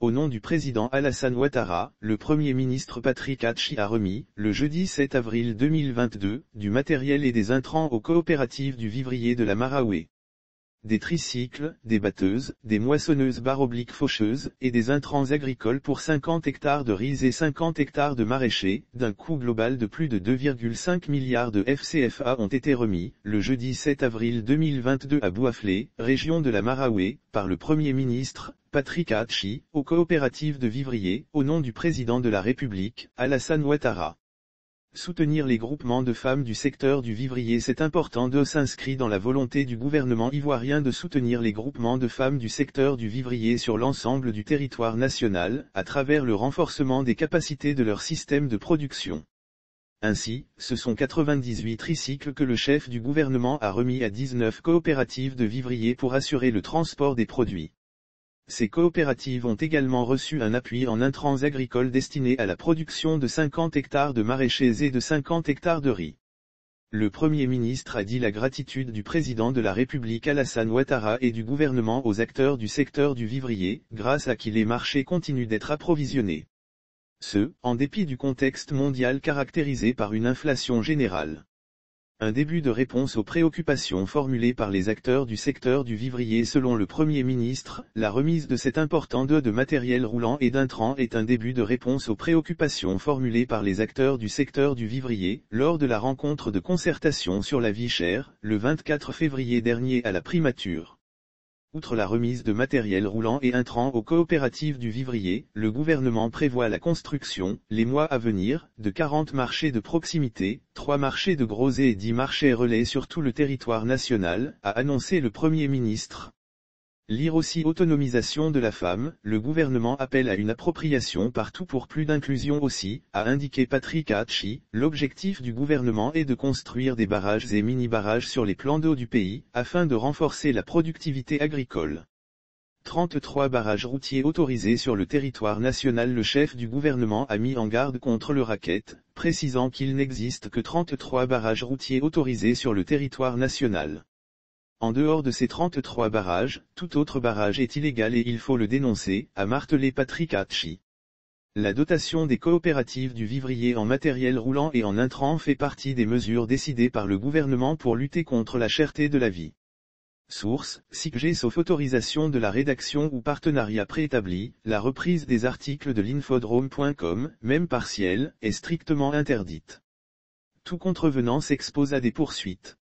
Au nom du président Alassane Ouattara, le Premier ministre Patrick Hatchi a remis, le jeudi 7 avril 2022, du matériel et des intrants aux coopératives du vivrier de la Maraoué. Des tricycles, des batteuses, des moissonneuses/faucheuses, et des intrants agricoles pour 50 hectares de riz et 50 hectares de maraîchers, d'un coût global de plus de 2,5 milliards de FCFA ont été remis, le jeudi 7 avril 2022 à Bouaflé, région de la Maraoué, par le Premier ministre, Patrick Hatchi, aux coopératives de vivriers, au nom du président de la République, Alassane Ouattara. Soutenir les groupements de femmes du secteur du vivrier. C'est important s'inscrit dans la volonté du gouvernement ivoirien de soutenir les groupements de femmes du secteur du vivrier sur l'ensemble du territoire national, à travers le renforcement des capacités de leur système de production. Ainsi, ce sont 98 tricycles que le chef du gouvernement a remis à 19 coopératives de vivriers pour assurer le transport des produits. Ces coopératives ont également reçu un appui en intrants agricoles destiné à la production de 50 hectares de maraîchers et de 50 hectares de riz. Le Premier ministre a dit la gratitude du président de la République Alassane Ouattara et du gouvernement aux acteurs du secteur du vivrier, grâce à qui les marchés continuent d'être approvisionnés. En dépit du contexte mondial caractérisé par une inflation générale. Un début de réponse aux préoccupations formulées par les acteurs du secteur du vivrier. Selon le Premier ministre, la remise de cet important lot de matériel roulant et d'intrants est un début de réponse aux préoccupations formulées par les acteurs du secteur du vivrier, lors de la rencontre de concertation sur la vie chère, le 24 février dernier à la primature. Outre la remise de matériel roulant et intrants aux coopératives du vivrier, le gouvernement prévoit la construction, les mois à venir, de 40 marchés de proximité, 3 marchés de gros et 10 marchés relais sur tout le territoire national, a annoncé le Premier ministre. Lire aussi autonomisation de la femme, le gouvernement appelle à une appropriation partout pour plus d'inclusion aussi, a indiqué Patrick Hatchi. L'objectif du gouvernement est de construire des barrages et mini-barrages sur les plans d'eau du pays, afin de renforcer la productivité agricole. 33 barrages routiers autorisés sur le territoire national. Le chef du gouvernement a mis en garde contre le racket, précisant qu'il n'existe que 33 barrages routiers autorisés sur le territoire national. En dehors de ces 33 barrages, tout autre barrage est illégal et il faut le dénoncer, a martelé Patrick Hatchi. La dotation des coopératives du vivrier en matériel roulant et en intrants fait partie des mesures décidées par le gouvernement pour lutter contre la cherté de la vie. Source, SICG sauf autorisation de la rédaction ou partenariat préétabli, la reprise des articles de l'infodrome.com, même partielle, est strictement interdite. Tout contrevenant s'expose à des poursuites.